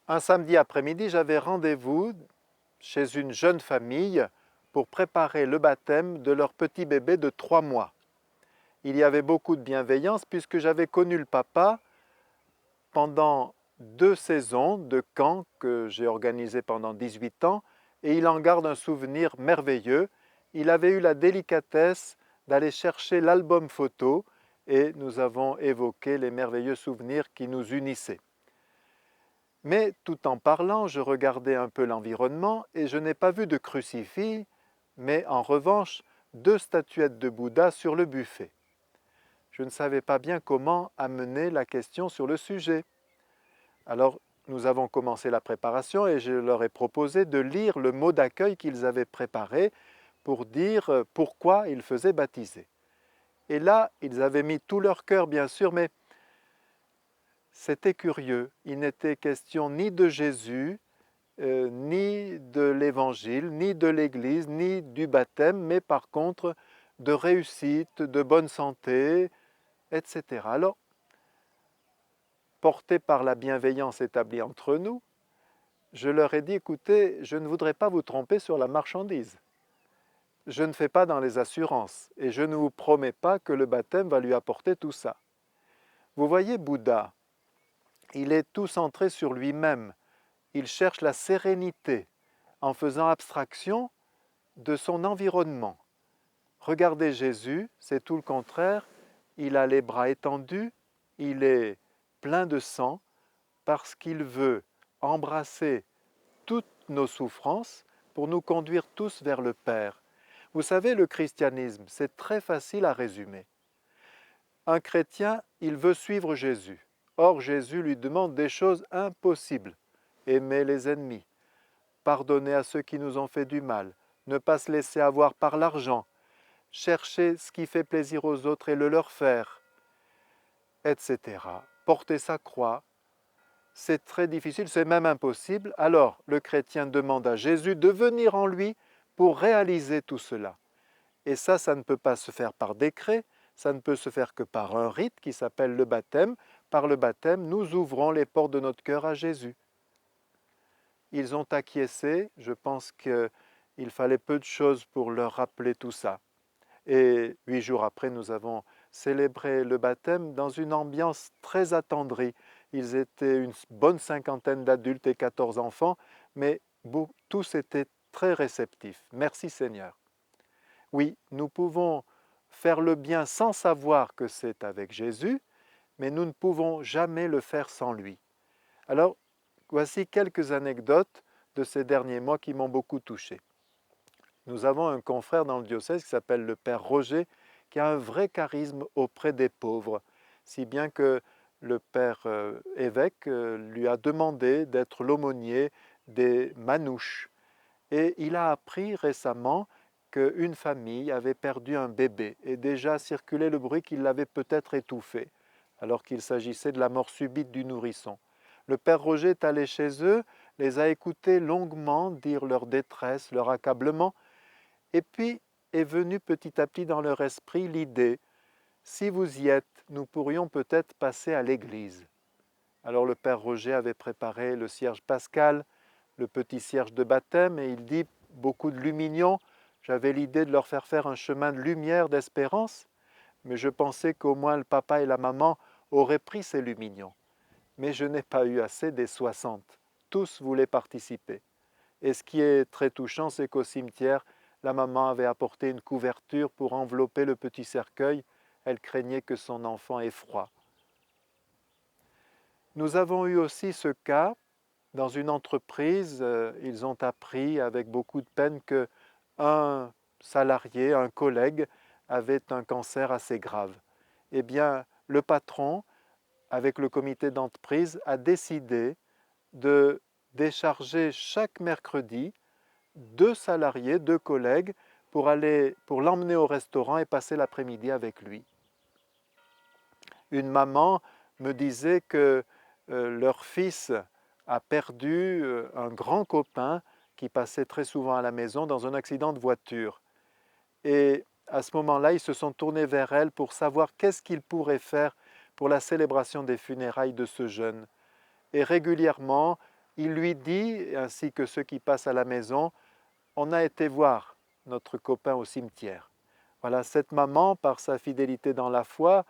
Un samedi après-midi, j'avais rendez-vous chez une jeune famille pour préparer le baptême de leur petit bébé de 3 mois. Il y avait beaucoup de bienveillance puisque j'avais connu le papa pendant 2 saisons de camp que j'ai organisé pendant 18 ans et il en garde un souvenir merveilleux. Il avait eu la délicatesse d'aller chercher l'album photo et nous avons évoqué les merveilleux souvenirs qui nous unissaient. Mais tout en parlant, je regardais un peu l'environnement et je n'ai pas vu de crucifix, mais en revanche 2 statuettes de Bouddha sur le buffet. Je ne savais pas bien comment amener la question sur le sujet. Alors nous avons commencé la préparation et je leur ai proposé de lire le mot d'accueil qu'ils avaient préparé pour dire pourquoi ils faisaient baptiser. Et là, ils avaient mis tout leur cœur bien sûr, mais c'était curieux. Il n'était question ni de Jésus, ni de l'Évangile, ni de l'Église, ni du baptême, mais par contre de réussite, de bonne santé, etc. Alors, porté par la bienveillance établie entre nous, je leur ai dit, écoutez, je ne voudrais pas vous tromper sur la marchandise. Je ne fais pas dans les assurances et je ne vous promets pas que le baptême va lui apporter tout ça. Vous voyez, Bouddha, il est tout centré sur lui-même. Il cherche la sérénité en faisant abstraction de son environnement. Regardez Jésus, c'est tout le contraire. Il a les bras étendus, il est plein de sang parce qu'il veut embrasser toutes nos souffrances pour nous conduire tous vers le Père. Vous savez, le christianisme, c'est très facile à résumer. Un chrétien, il veut suivre Jésus. Or, Jésus lui demande des choses impossibles. Aimer les ennemis, pardonner à ceux qui nous ont fait du mal, ne pas se laisser avoir par l'argent, chercher ce qui fait plaisir aux autres et le leur faire, etc. Porter sa croix, c'est très difficile, c'est même impossible. Alors, le chrétien demande à Jésus de venir en lui pour réaliser tout cela. Et ça ne peut pas se faire par décret, ça ne peut se faire que par un rite qui s'appelle le baptême. Par le baptême, nous ouvrons les portes de notre cœur à Jésus. Ils ont acquiescé, je pense qu'il fallait peu de choses pour leur rappeler tout ça. Et 8 jours après, nous avons célébré le baptême dans une ambiance très attendrie. Ils étaient une bonne cinquantaine d'adultes et 14 enfants, mais tous étaient très réceptifs. Merci Seigneur. Oui, nous pouvons faire le bien sans savoir que c'est avec Jésus, mais nous ne pouvons jamais le faire sans lui. Alors, voici quelques anecdotes de ces derniers mois qui m'ont beaucoup touché. Nous avons un confrère dans le diocèse qui s'appelle le Père Roger, qui a un vrai charisme auprès des pauvres, si bien que le Père évêque lui a demandé d'être l'aumônier des manouches. Et il a appris récemment qu'une famille avait perdu un bébé et déjà circulait le bruit qu'il l'avait peut-être étouffé, alors qu'il s'agissait de la mort subite du nourrisson. Le Père Roger est allé chez eux, les a écoutés longuement dire leur détresse, leur accablement, et puis est venue petit à petit dans leur esprit l'idée, si vous y êtes, nous pourrions peut-être passer à l'église. Alors le Père Roger avait préparé le cierge pascal, le petit cierge de baptême, et il dit beaucoup de lumignon. J'avais l'idée de leur faire un chemin de lumière, d'espérance, mais je pensais qu'au moins le papa et la maman auraient pris ces lumignons. Mais je n'ai pas eu assez des 60. Tous voulaient participer. Et ce qui est très touchant, c'est qu'au cimetière, la maman avait apporté une couverture pour envelopper le petit cercueil. Elle craignait que son enfant ait froid. Nous avons eu aussi ce cas dans une entreprise. Ils ont appris avec beaucoup de peine qu'un salarié, un collègue, avait un cancer assez grave. Eh bien, le patron, avec le comité d'entreprise, a décidé de décharger chaque mercredi 2 salariés, 2 collègues, pour l'emmener au restaurant et passer l'après-midi avec lui. Une maman me disait que leur fils a perdu un grand copain qui passait très souvent à la maison dans un accident de voiture. Et à ce moment-là, ils se sont tournés vers elle pour savoir qu'est-ce qu'ils pourraient faire pour la célébration des funérailles de ce jeune. Et régulièrement, il lui dit, ainsi que ceux qui passent à la maison, on a été voir notre copain au cimetière. Voilà, cette maman, par sa fidélité dans la foi,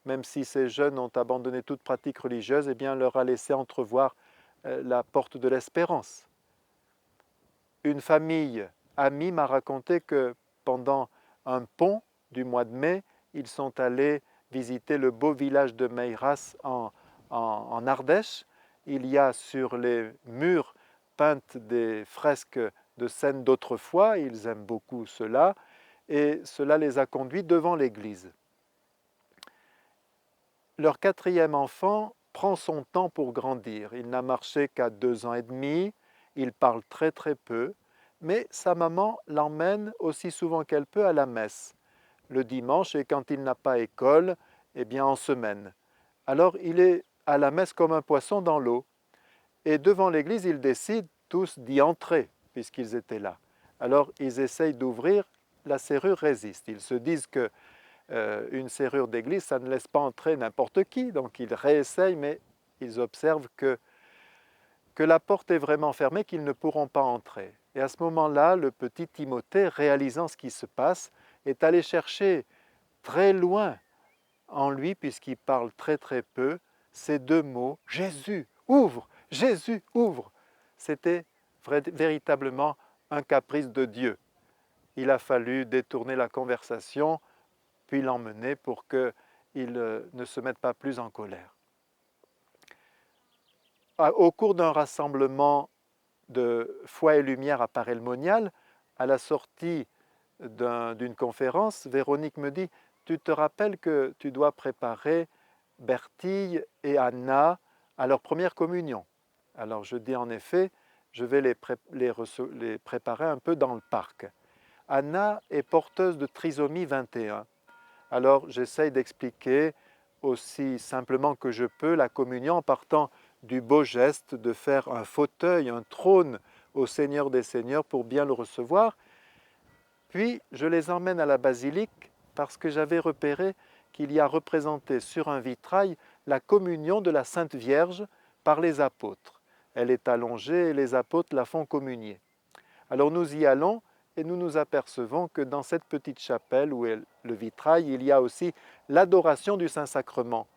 même si ces jeunes ont abandonné toute pratique religieuse, eh bien, leur a laissé entrevoir la porte de l'espérance. Une famille amie m'a raconté que pendant un pont du mois de mai, ils sont allés visiter le beau village de Meiras en Ardèche. Il y a sur les murs peintes des fresques de scènes d'autrefois, ils aiment beaucoup cela, et cela les a conduits devant l'église. Leur quatrième enfant prend son temps pour grandir. Il n'a marché qu'à 2 ans et demi, il parle très très peu, mais sa maman l'emmène aussi souvent qu'elle peut à la messe, le dimanche et quand il n'a pas école, eh bien en semaine. Alors il est à la messe comme un poisson dans l'eau. Et devant l'église, ils décident tous d'y entrer, puisqu'ils étaient là. Alors ils essayent d'ouvrir, la serrure résiste. Ils se disent que une serrure d'église, ça ne laisse pas entrer n'importe qui. Donc ils réessayent, mais ils observent que la porte est vraiment fermée, qu'ils ne pourront pas entrer. Et à ce moment-là, le petit Timothée, réalisant ce qui se passe, est allé chercher très loin en lui, puisqu'il parle très très peu, ces 2 mots, Jésus, ouvre, Jésus, ouvre. C'était véritablement un caprice de Dieu. Il a fallu détourner la conversation, puis l'emmener pour qu'il ne se mette pas plus en colère. Au cours d'un rassemblement de Foi et Lumière à Paray-le-Monial, à la sortie d'une conférence, Véronique me dit « Tu te rappelles que tu dois préparer Bertille et Anna à leur première communion ?» Alors je dis en effet, je vais les préparer un peu dans le parc. Anna est porteuse de trisomie 21. Alors j'essaye d'expliquer aussi simplement que je peux la communion en partant du beau geste de faire un fauteuil, un trône au Seigneur des Seigneurs pour bien le recevoir. Puis je les emmène à la basilique parce que j'avais repéré qu'il y a représenté sur un vitrail la communion de la Sainte Vierge par les apôtres. Elle est allongée et les apôtres la font communier. Alors nous y allons et nous nous apercevons que dans cette petite chapelle où est le vitrail, il y a aussi l'adoration du Saint-Sacrement.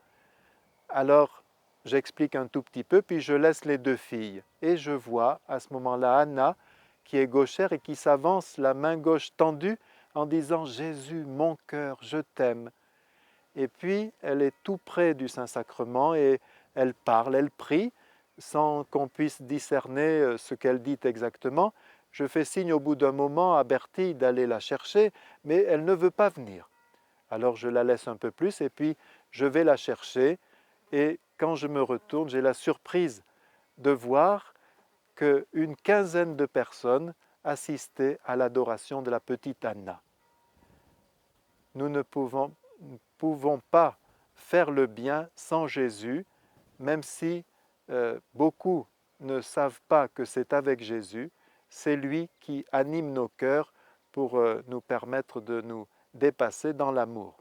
Alors j'explique un tout petit peu, puis je laisse les 2 filles. Et je vois à ce moment-là Anna, qui est gauchère et qui s'avance la main gauche tendue en disant « Jésus, mon cœur, je t'aime ». Et puis elle est tout près du Saint-Sacrement et elle parle, elle prie, sans qu'on puisse discerner ce qu'elle dit exactement. Je fais signe au bout d'un moment à Bertille d'aller la chercher, mais elle ne veut pas venir. Alors je la laisse un peu plus et puis je vais la chercher et quand je me retourne, j'ai la surprise de voir qu'une quinzaine de personnes assistaient à l'adoration de la petite Anna. Nous ne pouvons pas faire le bien sans Jésus, même si beaucoup ne savent pas que c'est avec Jésus. C'est lui qui anime nos cœurs pour nous permettre de nous dépasser dans l'amour.